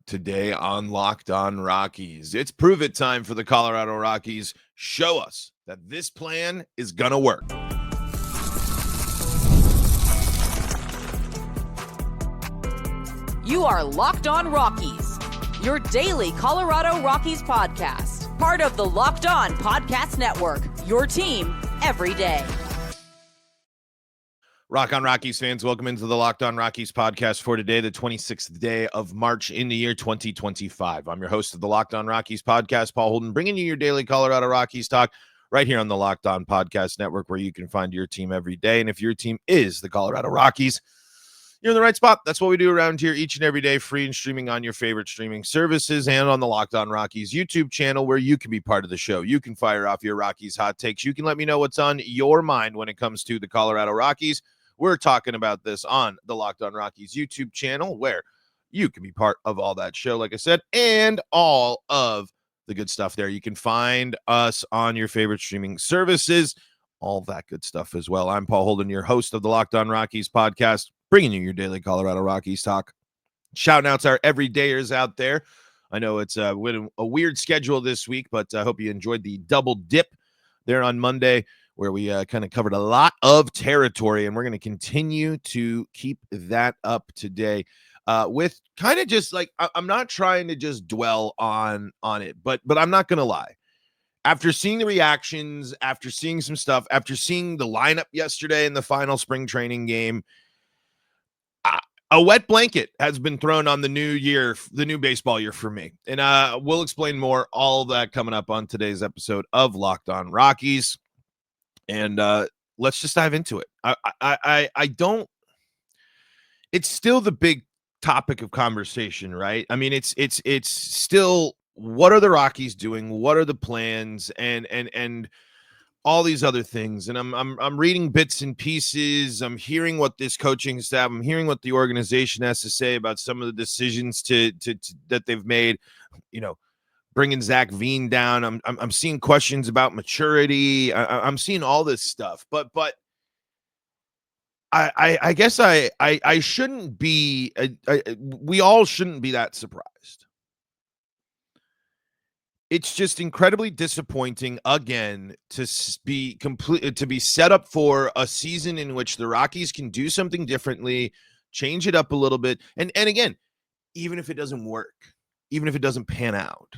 today on Locked On Rockies. It's prove it time for the Colorado Rockies. Show us that this plan is going to work. You are Locked On Rockies, your daily Colorado Rockies podcast. Part of the Locked On Podcast Network, your team every day. Rock on Rockies fans, welcome into the Locked On Rockies podcast for today, the 26th day of March in the year 2025. I'm your host of the Locked On Rockies podcast, Paul Holden, bringing you your daily Colorado Rockies talk right here on the Locked On Podcast Network, where you can find your team every day. And if your team is the Colorado Rockies, you're in the right spot. That's what we do around here each and every day, free and streaming on your favorite streaming services and on the Locked On Rockies YouTube channel, where you can be part of the show. You can fire off your Rockies hot takes. You can let me know what's on your mind when it comes to the Colorado Rockies. We're talking about this on the Locked On Rockies YouTube channel, where you can be part of all that show, like I said, and all of the good stuff there. You can find us on your favorite streaming services, all that good stuff as well. I'm Paul Holden, your host of the Locked On Rockies podcast, bringing you your daily Colorado Rockies talk. Shouting outs our everydayers out there. I know it's a weird schedule this week, but I hope you enjoyed the double dip there on Monday, where we kind of covered a lot of territory, and we're going to continue to keep that up today with kind of just like, I'm not trying to just dwell on it, but I'm not going to lie. After seeing the reactions, after seeing some stuff, after seeing the lineup yesterday in the final spring training game, a wet blanket has been thrown on the new baseball year for me. And we'll explain more, all of that coming up on today's episode of Locked On Rockies. And let's just dive into it. I don't. It's still the big topic of conversation, right? I mean, it's still, what are the Rockies doing? What are the plans? And all these other things. And I'm reading bits and pieces. I'm hearing what this coaching staff, I'm hearing what the organization has to say about some of the decisions to that they've made. You know, bringing Zach Veen down. I'm seeing questions about maturity. I'm seeing all this stuff, but I guess I shouldn't be. We all shouldn't be that surprised. It's just incredibly disappointing again to be set up for a season in which the Rockies can do something differently, change it up a little bit, and again, even if it doesn't work, even if it doesn't pan out,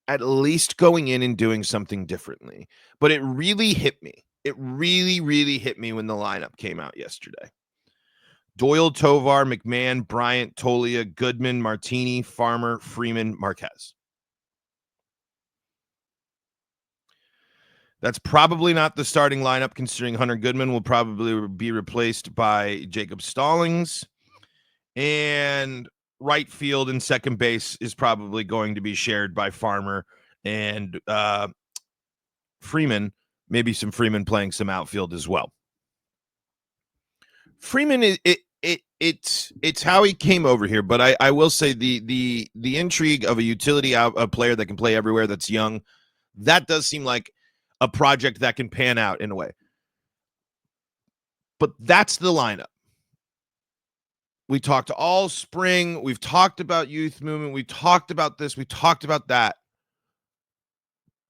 at least going in and doing something differently. But it really hit me. It really, really hit me when the lineup came out yesterday. Doyle, Tovar, McMahon, Bryant, Tolia, Goodman, Martini, Farmer, Freeman, Marquez. That's probably not the starting lineup, considering Hunter Goodman will probably be replaced by Jacob Stallings. And right field and second base is probably going to be shared by Farmer and Freeman. Maybe some Freeman playing some outfield as well. Freeman, it's how he came over here, but I will say the intrigue of a utility a player that can play everywhere, that's young, that does seem like a project that can pan out in a way. But that's the lineup. We talked all spring. We've talked about youth movement. We talked about this. We talked about that.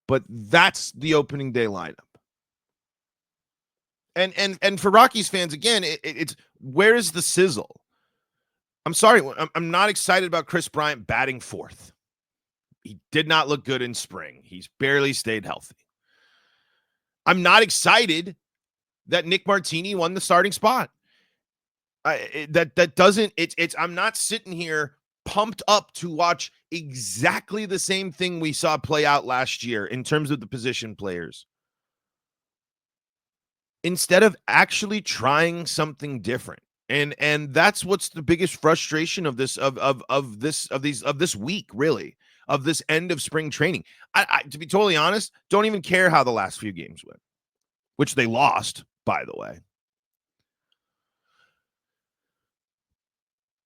But that's the opening day lineup. And for Rockies fans, again, it's where is the sizzle? I'm sorry. I'm not excited about Chris Bryant batting fourth. He did not look good in spring. He's barely stayed healthy. I'm not excited that Nick Martini won the starting spot. I'm not sitting here pumped up to watch exactly the same thing we saw play out last year in terms of the position players, instead of actually trying something different. And that's what's the biggest frustration of this week, really, of this end of spring training. I to be totally honest, don't even care how the last few games went, which they lost, by the way.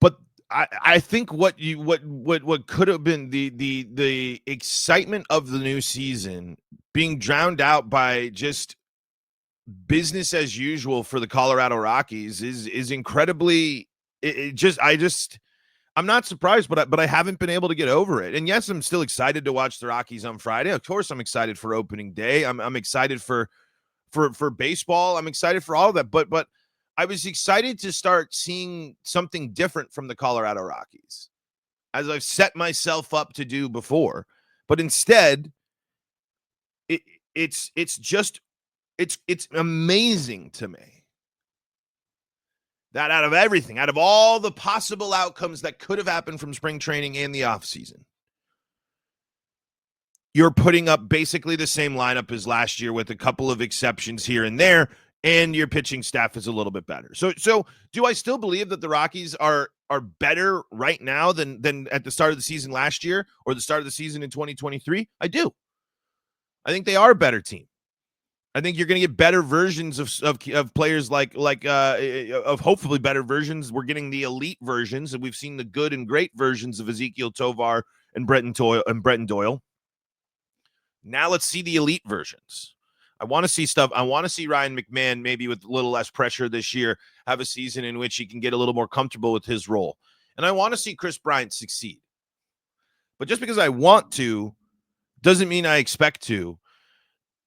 But I think what could have been the excitement of the new season being drowned out by just business as usual for the Colorado Rockies is incredibly. I'm not surprised, but I haven't been able to get over it. And yes, I'm still excited to watch the Rockies on Friday. Of course, I'm excited for opening day. I'm excited for baseball. I'm excited for all of that. But I was excited to start seeing something different from the Colorado Rockies, as I've set myself up to do before. But instead, it's amazing to me that out of everything, out of all the possible outcomes that could have happened from spring training and the offseason, you're putting up basically the same lineup as last year with a couple of exceptions here and there, and your pitching staff is a little bit better. So do I still believe that the Rockies are better right now than at the start of the season last year or the start of the season in 2023? I do. I think they are a better team. I think you're going to get better versions of players of hopefully better versions. We're getting the elite versions, and we've seen the good and great versions of Ezekiel Tovar and Bretton Doyle. Now let's see the elite versions. I want to see stuff. I want to see Ryan McMahon, maybe with a little less pressure this year, have a season in which he can get a little more comfortable with his role. And I want to see Chris Bryant succeed. But just because I want to doesn't mean I expect to.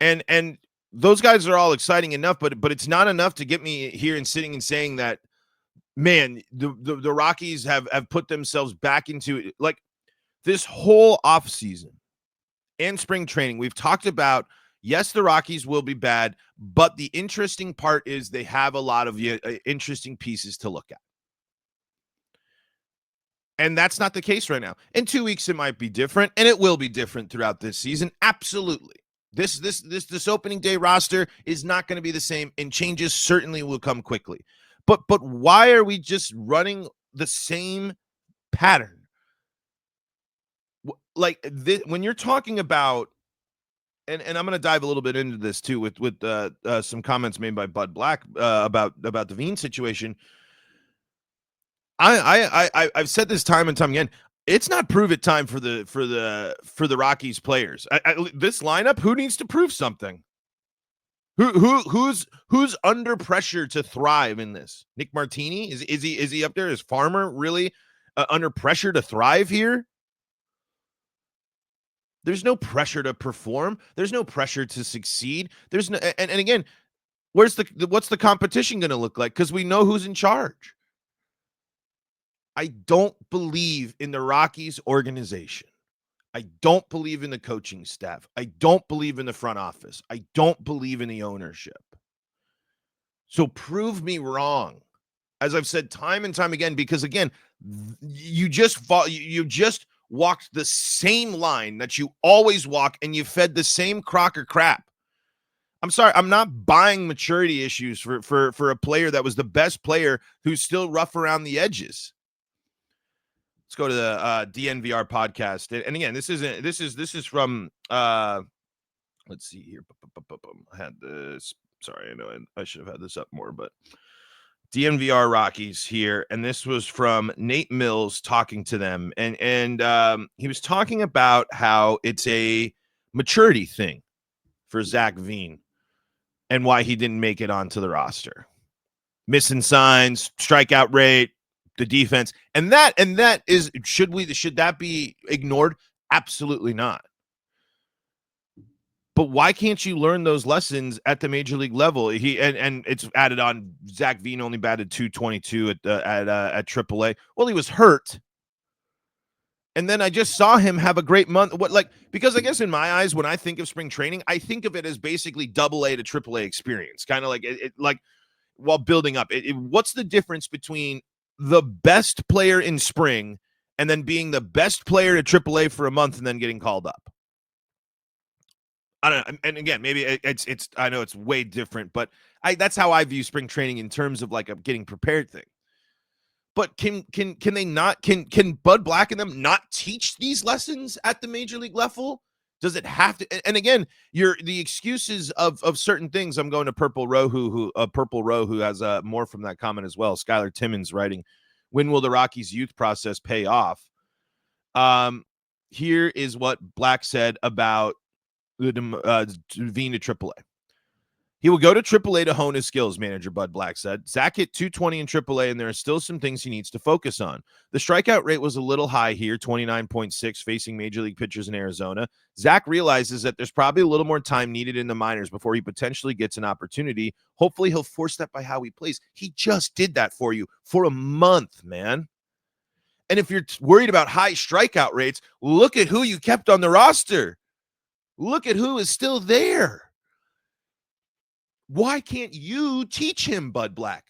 And those guys are all exciting enough, but it's not enough to get me here and sitting and saying that, man, the Rockies have put themselves back into like this whole offseason and spring training. We've talked about, yes, the Rockies will be bad, but the interesting part is they have a lot of interesting pieces to look at. And that's not the case right now. In 2 weeks, it might be different, and it will be different throughout this season. Absolutely. This opening day roster is not going to be the same, and changes certainly will come quickly. But why are we just running the same pattern? Like this, when you're talking about, and I'm going to dive a little bit into this too with some comments made by Bud Black about the Veen situation. I've said this time and time again. It's not prove it time for the Rockies players. This lineup, who needs to prove something? Who's under pressure to thrive in this? Nick Martini, is he up there? Is Farmer really under pressure to thrive here? There's no pressure to perform. There's no pressure to succeed. There's no, and again, what's the competition going to look like? Because we know who's in charge. I don't believe in the Rockies organization. I don't believe in the coaching staff. I don't believe in the front office. I don't believe in the ownership. So prove me wrong, as I've said time and time again, because again, you just walked the same line that you always walk, and you fed the same crock of crap. I'm sorry, I'm not buying maturity issues for a player that was the best player who's still rough around the edges. Let's go to the DNVR podcast. And again, this is from let's see here. I had this. Sorry, I know I should have had this up more, but DNVR Rockies here, and this was from Nate Mills talking to them, and he was talking about how it's a maturity thing for Zach Veen and why he didn't make it onto the roster. Missing signs, strikeout rate, the defense, and that is, should that be ignored? Absolutely not. But why can't you learn those lessons at the major league level? And it's added on. Zach Veen only batted .222 at AAA. Well, he was hurt, and then I just saw him have a great month. Because I guess in my eyes, when I think of spring training, I think of it as basically AA to AAA experience, kind of like while building up. What's the difference between the best player in spring and then being the best player at AAA for a month and then getting called up? I don't know. And again, maybe it's I know it's way different, but that's how I view spring training in terms of like a getting prepared thing. But can Bud Black and them not teach these lessons at the major league level? Does it have to? And again, the excuses of certain things. I'm going to Purple Row, who has more from that comment as well. Skylar Timmons writing, "When will the Rockies youth process pay off?" Here is what Black said about Veen to AAA. He will go to AAA to hone his skills, manager Bud Black said. Zach hit 220 in AAA, and there are still some things he needs to focus on. The strikeout rate was a little high here, 29.6, facing major league pitchers in Arizona. Zach realizes that there's probably a little more time needed in the minors before he potentially gets an opportunity. Hopefully, he'll force that by how he plays. He just did that for you for a month, man. And if you're worried about high strikeout rates, look at who you kept on the roster. Look at who is still there. Why can't you teach him, Bud Black?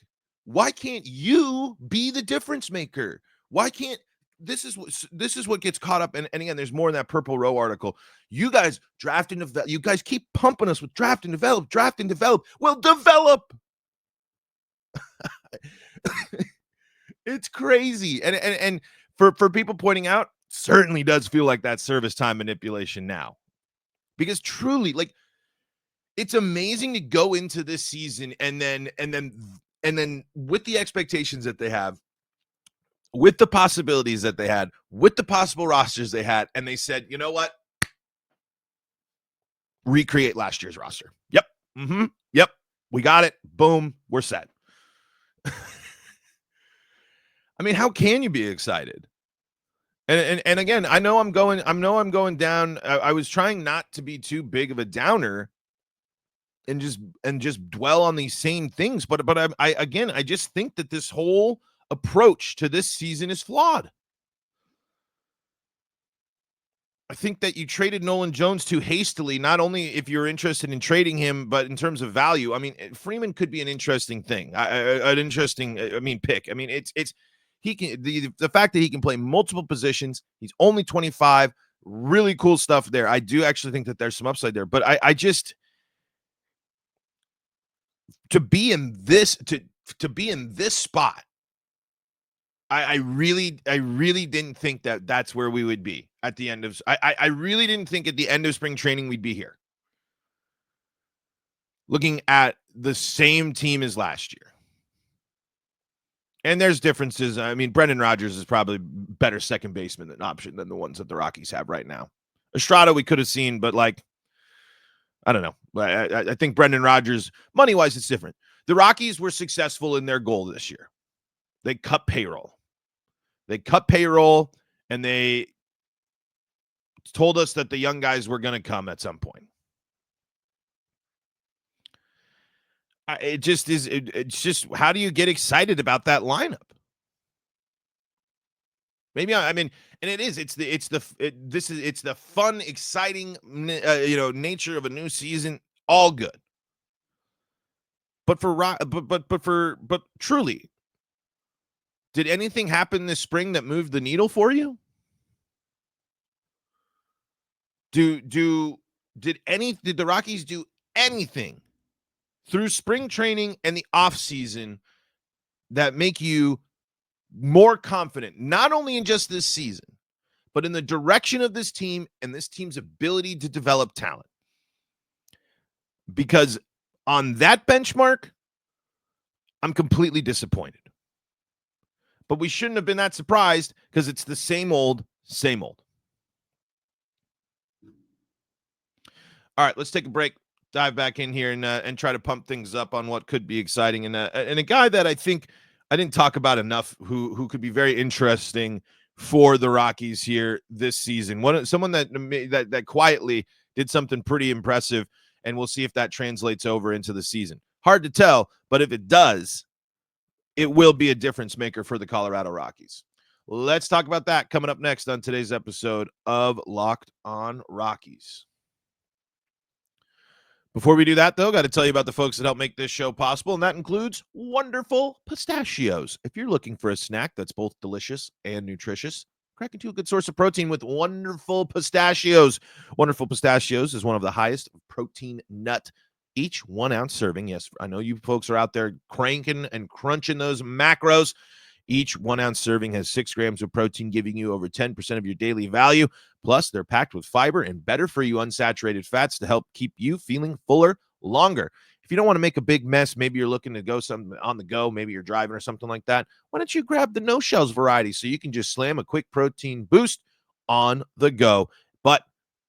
Why can't you be the difference maker? Why can't this is what gets caught up? And again, there's more in that Purple Row article. You guys draft and develop. You guys keep pumping us with draft and develop, draft and develop. Well, develop. It's crazy. And for people pointing out, certainly does feel like that service time manipulation now. Because truly, like, it's amazing to go into this season and then with the expectations that they have, with the possibilities that they had, with the possible rosters they had, and they said, you know what? Recreate last year's roster. Yep. Yep. We got it. Boom. We're set. I mean, how can you be excited? And again, I know I'm going down. I was trying not to be too big of a downer and just dwell on these same things. But I just think that this whole approach to this season is flawed. I think that you traded Nolan Jones too hastily, not only if you're interested in trading him, but in terms of value. I mean, Freeman could be an interesting thing, pick. I mean, he can, the fact that he can play multiple positions. He's only 25, really cool stuff there. I do actually think that there's some upside there, but I just, to be in this spot, I really didn't think that that's where we would be at the end of. I really didn't think at the end of spring training we'd be here, looking at the same team as last year. And there's differences. I mean, Brendan Rodgers is probably better second baseman than option than the ones that the Rockies have right now. Estrada we could have seen, but like, I don't know. I think Brendan Rodgers, money-wise, it's different. The Rockies were successful in their goal this year. They cut payroll. And they told us that the young guys were going to come at some point. It's just, how do you get excited about that lineup? Maybe it's the fun, exciting, nature of a new season. All good. But truly, did anything happen this spring that moved the needle for you? Did the Rockies do anything through spring training and the offseason that make you more confident, not only in just this season, but in the direction of this team and this team's ability to develop talent? Because on that benchmark, I'm completely disappointed. But we shouldn't have been that surprised because it's the same old, same old. All right, let's take a break, dive back in here and try to pump things up on what could be exciting. And a guy that I think I didn't talk about enough who could be very interesting for the Rockies here this season. Someone that quietly did something pretty impressive, and we'll see if that translates over into the season. Hard to tell, but if it does, it will be a difference maker for the Colorado Rockies. Let's talk about that coming up next on today's episode of Locked on Rockies. Before we do that, though, got to tell you about the folks that help make this show possible, and that includes wonderful Pistachios. If you're looking for a snack that's both delicious and nutritious, crack into a good source of protein with wonderful Pistachios. Wonderful Pistachios is one of the highest protein nut. Each 1 ounce serving. Yes, I know you folks are out there cranking and crunching those macros. Each 1 ounce serving has 6 grams of protein, giving you over 10% of your daily value. Plus, they're packed with fiber and better for you unsaturated fats to help keep you feeling fuller longer. If you don't want to make a big mess, maybe you're looking to go something on the go, maybe you're driving or something like that, why don't you grab the no-shells variety so you can just slam a quick protein boost on the go? But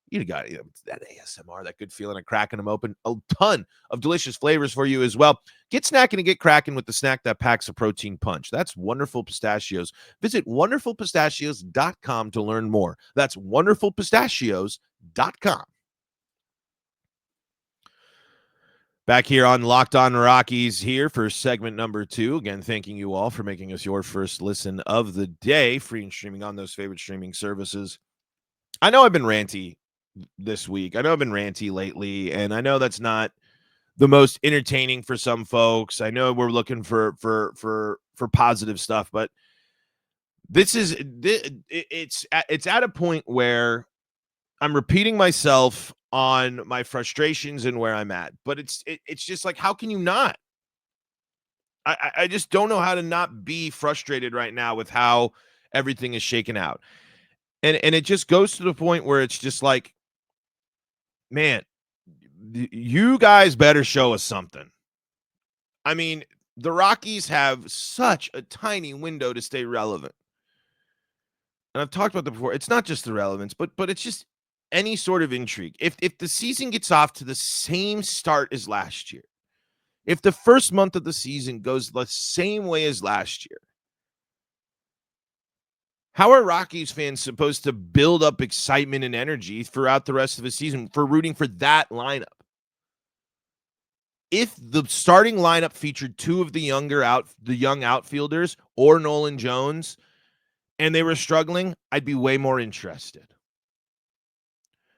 You got that ASMR, that good feeling of cracking them open. A ton of delicious flavors for you as well. Get snacking and get cracking with the snack that packs a protein punch. That's Wonderful Pistachios. Visit wonderfulpistachios.com to learn more. That's wonderfulpistachios.com. Back here on Locked On Rockies here for segment number 2. Again, thanking you all for making us your first listen of the day. Free and streaming on those favorite streaming services. I know I've been ranty this week. I know I've been ranty lately, and I know that's not the most entertaining for some folks. I know we're looking for positive stuff, but it's at a point where I'm repeating myself on my frustrations and where I'm at. But it's just like, how can you not? I just don't know how to not be frustrated right now with how everything is shaken out. And it just goes to the point where it's just like, man, you guys better show us something. I mean, the Rockies have such a tiny window to stay relevant. And I've talked about that before. It's not just the relevance, but it's just any sort of intrigue. If the season gets off to the same start as last year, if the first month of the season goes the same way as last year, how are Rockies fans supposed to build up excitement and energy throughout the rest of the season for rooting for that lineup? If the starting lineup featured 2 of the young outfielders or Nolan Jones, and they were struggling, I'd be way more interested.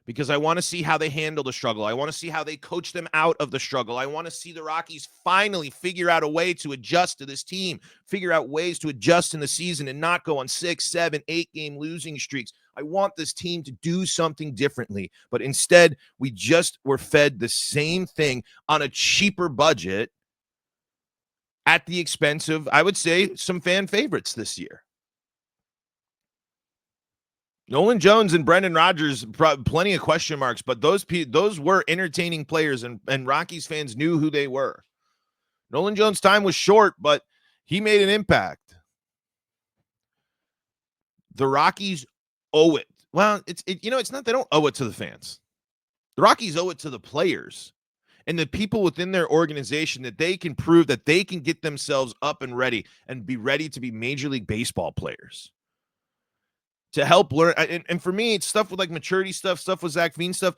Because I want to see how they handle the struggle. I want to see how they coach them out of the struggle. I want to see the Rockies finally figure out a way to adjust to this team, figure out ways to adjust in the season and not go on 6, 7, 8 game losing streaks. I want this team to do something differently. But instead, we just were fed the same thing on a cheaper budget at the expense of, I would say, some fan favorites this year. Nolan Jones and Brendan Rodgers, plenty of question marks, but those were entertaining players, and Rockies fans knew who they were. Nolan Jones' time was short, but he made an impact. The Rockies owe it. Well, it's not, they don't owe it to the fans. The Rockies owe it to the players and the people within their organization that they can prove that they can get themselves up and ready and be ready to be Major League Baseball players. To help learn, and for me, it's stuff with like maturity stuff with Zach Veen stuff.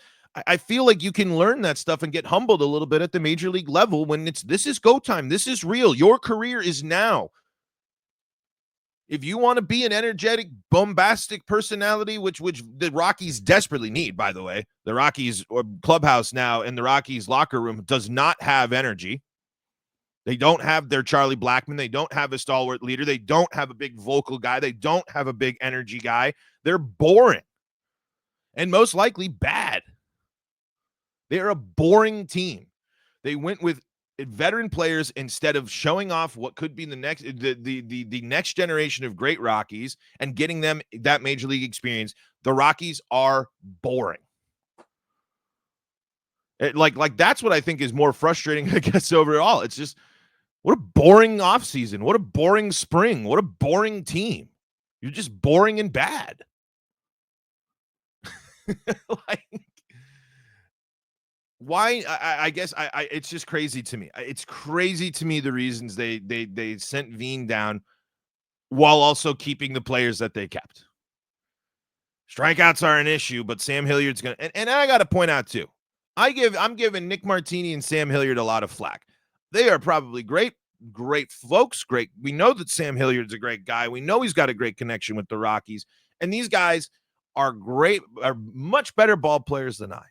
I feel like you can learn that stuff and get humbled a little bit at the major league level when this is go time. This is real. Your career is now. If you want to be an energetic, bombastic personality, which the Rockies desperately need, by the way, the Rockies clubhouse now and the Rockies locker room does not have energy. They don't have their Charlie Blackmon. They don't have a stalwart leader. They don't have a big vocal guy. They don't have a big energy guy. They're boring and most likely bad. They're a boring team. They went with veteran players instead of showing off what could be the next generation of great Rockies and getting them that major league experience. The Rockies are boring. Like that's what I think is more frustrating, I guess, overall. It's just, what a boring offseason. What a boring spring. What a boring team. You're just boring and bad. Why? I guess it's just crazy to me. It's crazy to me the reasons they sent Veen down while also keeping the players that they kept. Strikeouts are an issue, but Sam Hilliard's going to – and I got to point out too, I'm giving Nick Martini and Sam Hilliard a lot of flack. They are probably great folks. Great. We know that Sam Hilliard's a great guy. We know he's got a great connection with the Rockies. And these guys are much better ball players than I.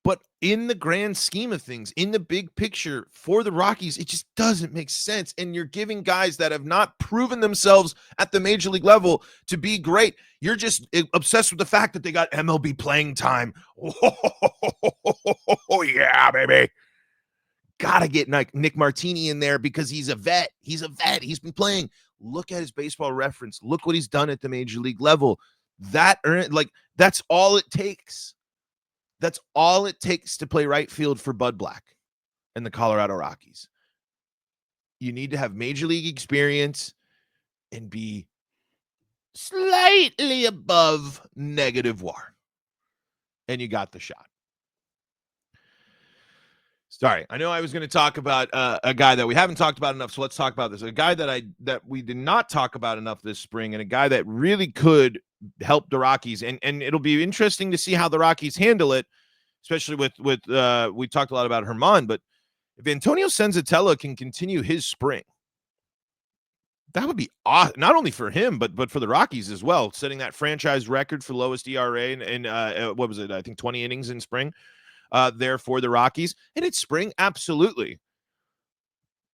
But in the grand scheme of things, in the big picture for the Rockies, it just doesn't make sense. And you're giving guys that have not proven themselves at the major league level to be great. You're just obsessed with the fact that they got MLB playing time. Oh, yeah, baby. Gotta get Nick Martini in there because he's a vet. He's He's been playing. Look at his Baseball Reference. Look what he's done at the major league level. That's all it takes. That's all it takes to play right field for Bud Black and the Colorado Rockies. You need to have major league experience and be slightly above negative WAR, and you got the shot. Sorry, I know I was going to talk about a guy that we haven't talked about enough, so let's talk about this. A guy that we did not talk about enough this spring, and a guy that really could help the Rockies, and it'll be interesting to see how the Rockies handle it, especially with we talked a lot about Herman, but if Antonio Senzatella can continue his spring, that would be awesome, not only for him, but for the Rockies as well, setting that franchise record for lowest ERA in what was it? I think 20 innings in spring. There for the Rockies. And it's spring, absolutely.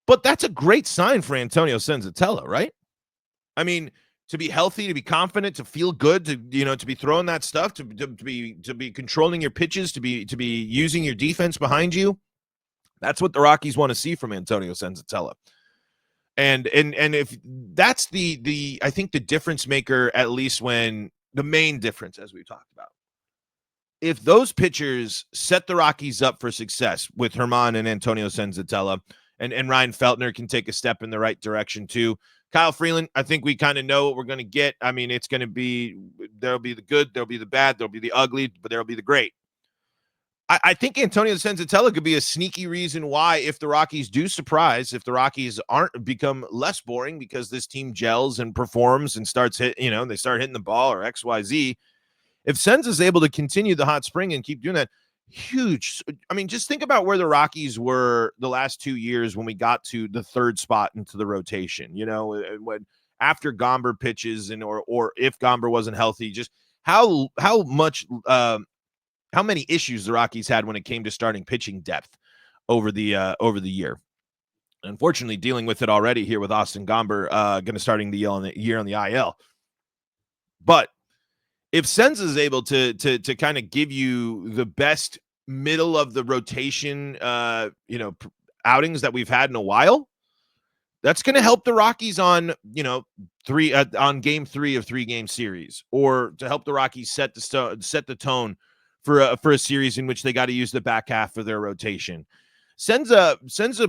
But that's a great sign for Antonio Senzatella, right? I mean, to be healthy, to be confident, to feel good, to be throwing that stuff, to be controlling your pitches, to be using your defense behind you. That's what the Rockies want to see from Antonio Senzatella. And if that's the I think the difference maker, at least when the main difference, as we've talked about. If those pitchers set the Rockies up for success with Herman and Antonio Senzatella, and Ryan Feltner can take a step in the right direction too. Kyle Freeland, I think we kind of know what we're going to get. I mean, it's going to be, there'll be the good, there'll be the bad, there'll be the ugly, but there'll be the great. I think Antonio Senzatella could be a sneaky reason why, if the Rockies do surprise, if the Rockies aren't become less boring because this team gels and performs and starts they start hitting the ball or XYZ. If Senz is able to continue the hot spring and keep doing that, huge. I mean, just think about where the Rockies were the last 2 years when we got to the third spot into the rotation, when after Gomber pitches or if Gomber wasn't healthy, just how many issues the Rockies had when it came to starting pitching depth over the year. Unfortunately, dealing with it already here with Austin Gomber going to starting the year on the IL. But if Senz is able to kind of give you the best middle of the rotation, outings that we've had in a while, that's going to help the Rockies on, on game 3 of 3-game series, or to help the Rockies set the tone for a series in which they got to use the back half of their rotation. Senza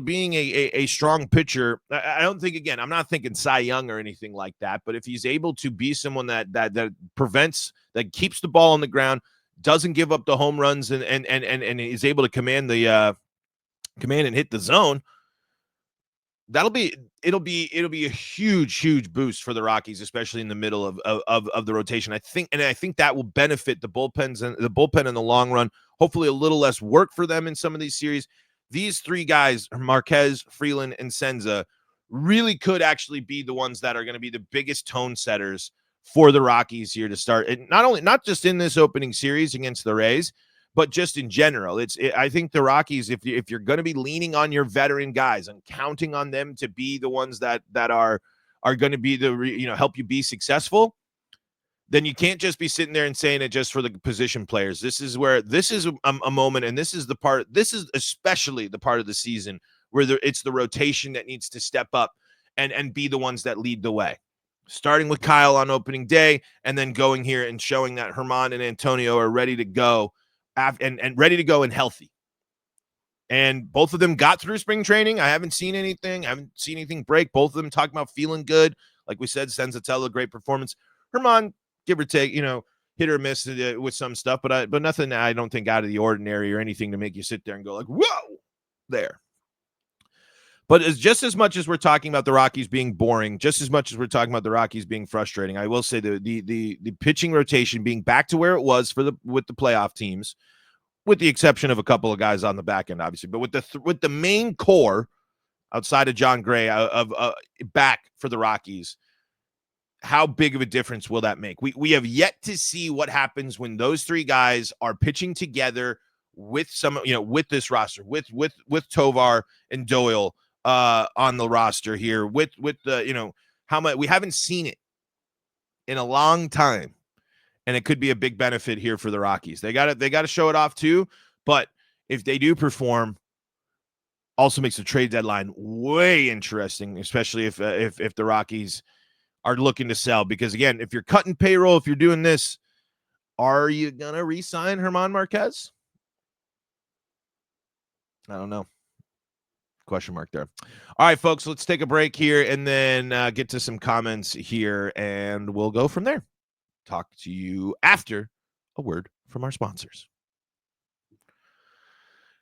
being a strong pitcher, I don't think, again, I'm not thinking Cy Young or anything like that, but if he's able to be someone that prevents, that keeps the ball on the ground, doesn't give up the home runs, and is able to command and hit the zone, it'll be a huge boost for the Rockies, especially in the middle of the rotation. I think that will benefit the bullpen in the long run. Hopefully a little less work for them in some of these series. These three guys, Marquez, Freeland, and Senza, really could actually be the ones that are going to be the biggest tone setters for the Rockies here to start. And not just in this opening series against the Rays, but just in general. I think the Rockies, if you're going to be leaning on your veteran guys and counting on them to be the ones that are going to be help you be successful, then you can't just be sitting there and saying it just for the position players. This is a moment, and this is especially the part of the season where it's the rotation that needs to step up and be the ones that lead the way. Starting with Kyle on opening day, and then going here and showing that Herman and Antonio are ready to go and ready to go and healthy. And both of them got through spring training. I haven't seen anything break. Both of them talking about feeling good. Like we said, Senzatella, great performance. Herman, give or take, hit or miss with some stuff, but nothing I don't think out of the ordinary or anything to make you sit there and go like, whoa, there. But just as much as we're talking about the Rockies being boring, just as much as we're talking about the Rockies being frustrating, I will say the pitching rotation being back to where it was with the playoff teams, with the exception of a couple of guys on the back end, obviously, but with the main core outside of John Gray of back for the Rockies. How big of a difference will that make? We have yet to see what happens when those three guys are pitching together with with this roster, with Tovar and Doyle on the roster here, with the how much we haven't seen it in a long time, and it could be a big benefit here for the Rockies. They got to show it off too, but if they do perform, also makes the trade deadline way interesting, especially if the Rockies are looking to sell, because again, if you're cutting payroll, if you're doing this, are you gonna re-sign Herman Marquez? I don't know. Question mark there. All right, folks, let's take a break here and then get to some comments here, and we'll go from there. Talk to you after a word from our sponsors.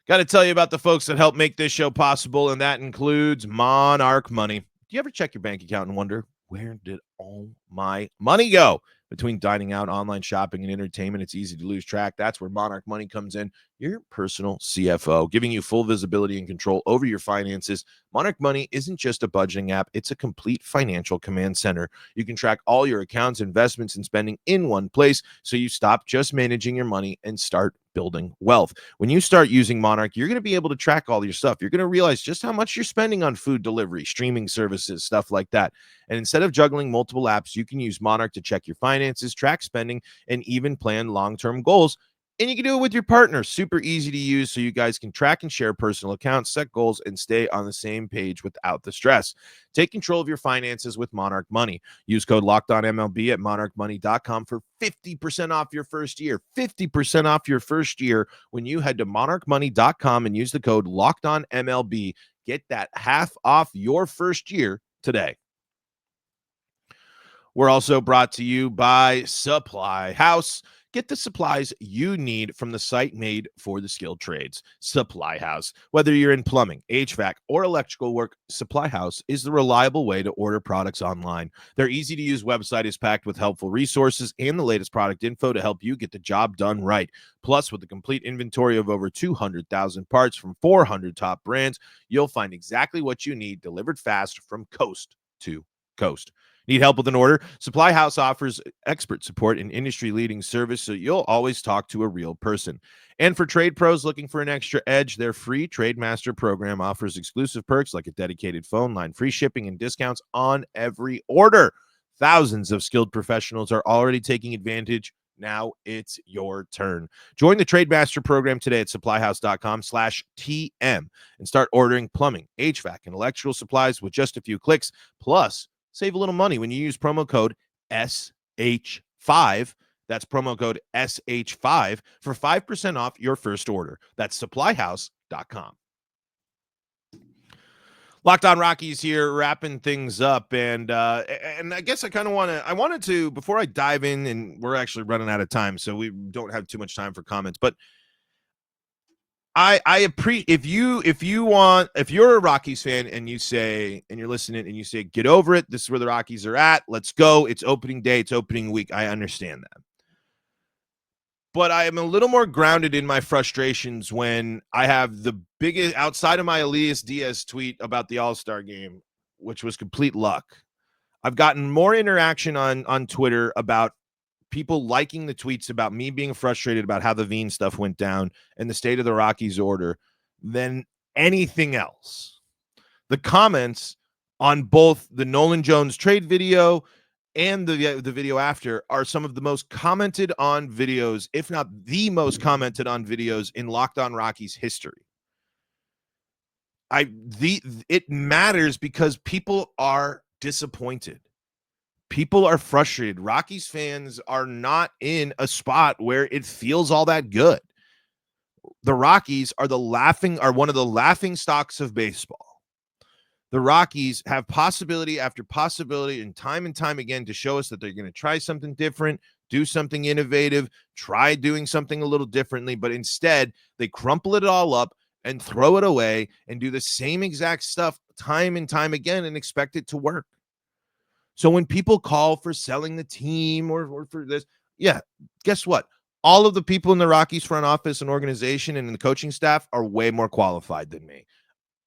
Got to tell you about the folks that help make this show possible, and that includes Monarch Money. Do you ever check your bank account and wonder, where did all my money go? Between dining out, online shopping, and entertainment, it's easy to lose track. That's where Monarch Money comes in, your personal CFO, giving you full visibility and control over your finances. Monarch Money isn't just a budgeting app, it's a complete financial command center. You can track all your accounts, investments, and spending in one place, so you stop just managing your money and start building wealth. When you start using Monarch, you're going to be able to track all your stuff. You're going to realize just how much you're spending on food delivery, streaming services, stuff like that. And instead of juggling multiple apps, you can use Monarch to check your finances, track spending, and even plan long-term goals. And you can do it with your partner. Super easy to use, so you guys can track and share personal accounts, set goals, and stay on the same page without the stress. Take control of your finances with Monarch Money. Use code LOCKEDONMLB at monarchmoney.com for 50% off your first year. 50% off your first year when you head to monarchmoney.com and use the code LOCKEDONMLB. Get that half off your first year today. We're also brought to you by Supply House. Get the supplies you need from the site made for the skilled trades, Supply House. Whether you're in plumbing, HVAC, or electrical work, Supply House is the reliable way to order products online. Their easy-to-use website is packed with helpful resources and the latest product info to help you get the job done right. Plus, with a complete inventory of over 200,000 parts from 400 top brands, you'll find exactly what you need delivered fast from coast to coast. Need help with an order? Supply House offers expert support and industry-leading service, so you'll always talk to a real person. And for trade pros looking for an extra edge, their free Trade Master program offers exclusive perks like a dedicated phone line, free shipping, and discounts on every order. Thousands of skilled professionals are already taking advantage. Now it's your turn. Join the Trade Master program today at supplyhouse.com/TM and start ordering plumbing, HVAC, and electrical supplies with just a few clicks. Plus, save a little money when you use promo code SH5. That's promo code SH5 for 5% off your first order. That's supplyhouse.com. Locked On Rockies here, wrapping things up. And I guess I wanted to, before I dive in, and we're actually running out of time, so we don't have too much time for comments, but I appreciate if you're a Rockies fan and you say, and you're listening and you say, get over it. This is where the Rockies are at. Let's go. It's opening day. It's opening week. I understand that. But I am a little more grounded in my frustrations when I have the biggest, outside of my Elias Diaz tweet about the All-Star game, which was complete luck. I've gotten more interaction on Twitter about people liking the tweets about me being frustrated about how the Veen stuff went down and the state of the Rockies order than anything else. The comments on both the Nolan Jones trade video and the video after are some of the most commented on videos, if not the most commented on videos in Locked On Rockies history. It matters because people are disappointed. People are frustrated. Rockies fans are not in a spot where it feels all that good. The Rockies are one of the laughing stocks of baseball. The Rockies have possibility after possibility and time again to show us that they're going to try something different, do something innovative, try doing something a little differently, but instead they crumple it all up and throw it away and do the same exact stuff time and time again and expect it to work. So when people call for selling the team or for this, yeah, guess what? All of the people in the Rockies front office and organization and in the coaching staff are way more qualified than me.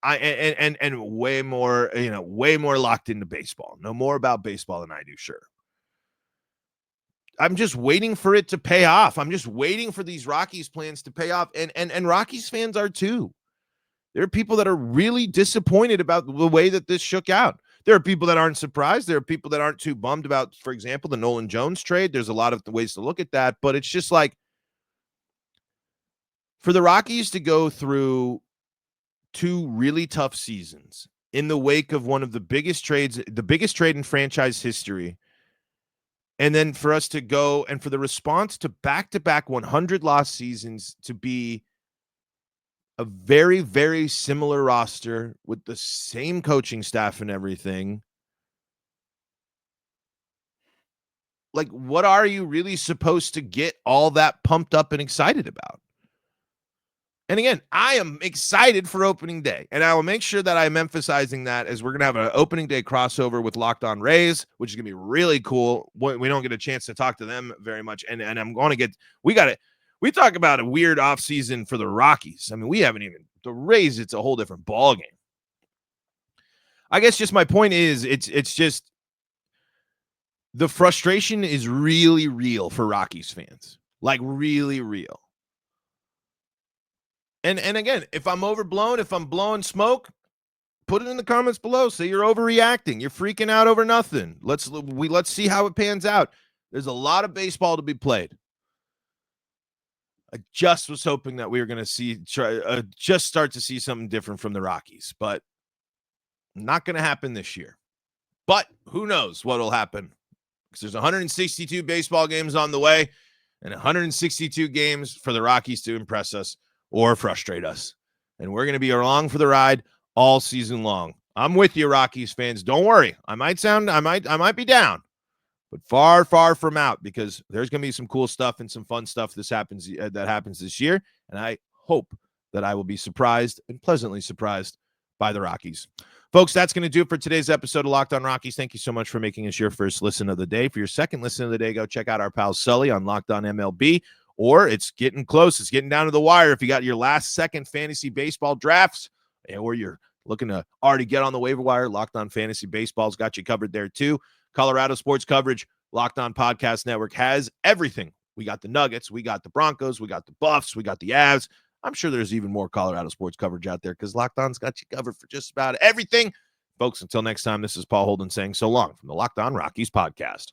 And way more, way more locked into baseball. Know more about baseball than I do, sure. I'm just waiting for it to pay off. I'm just waiting for these Rockies plans to pay off. And Rockies fans are too. There are people that are really disappointed about the way that this shook out. There are people that aren't surprised. There are people that aren't too bummed about, for example, the Nolan Jones trade. There's a lot of ways to look at that, but it's just like for the Rockies to go through two really tough seasons in the wake of one of the biggest trades, the biggest trade in franchise history, and then for us to go and for the response to back-to-back 100-loss seasons to be a very, very similar roster with the same coaching staff and everything. Like, what are you really supposed to get all that pumped up and excited about? And again, I am excited for opening day, and I will make sure that I'm emphasizing that as we're going to have an opening day crossover with Locked On Rays, which is going to be really cool. We don't get a chance to talk to them very much, and I'm going to get we talk about a weird offseason for the Rockies. I mean, we haven't even the Rays. It's a whole different ballgame. I guess just my point is it's just the frustration is really real for Rockies fans, like really real. And again, if I'm overblown, if I'm blowing smoke, put it in the comments below. Say you're overreacting. You're freaking out over nothing. Let's see how it pans out. There's a lot of baseball to be played. I just was hoping that we were going to just start to see something different from the Rockies, but not going to happen this year. But who knows what will happen? Because there's 162 baseball games on the way and 162 games for the Rockies to impress us or frustrate us. And we're going to be along for the ride all season long. I'm with you, Rockies fans. Don't worry. I might be down, but far, far from out, because there's going to be some cool stuff and some fun stuff that happens this year. And I hope that I will be surprised and pleasantly surprised by the Rockies. Folks, that's going to do it for today's episode of Locked On Rockies. Thank you so much for making us your first listen of the day. For your second listen of the day, go check out our pal Sully on Locked On MLB. Or it's getting close. It's getting down to the wire. If you got your last second fantasy baseball drafts, or you're looking to already get on the waiver wire, Locked On Fantasy Baseball's got you covered there too. Colorado sports coverage, Locked On Podcast Network has everything. We got the Nuggets, we got the Broncos, we got the Buffs, we got the Avs. I'm sure there's even more Colorado sports coverage out there because Locked On's got you covered for just about everything. Folks, until next time, this is Paul Holden saying so long from the Locked On Rockies podcast.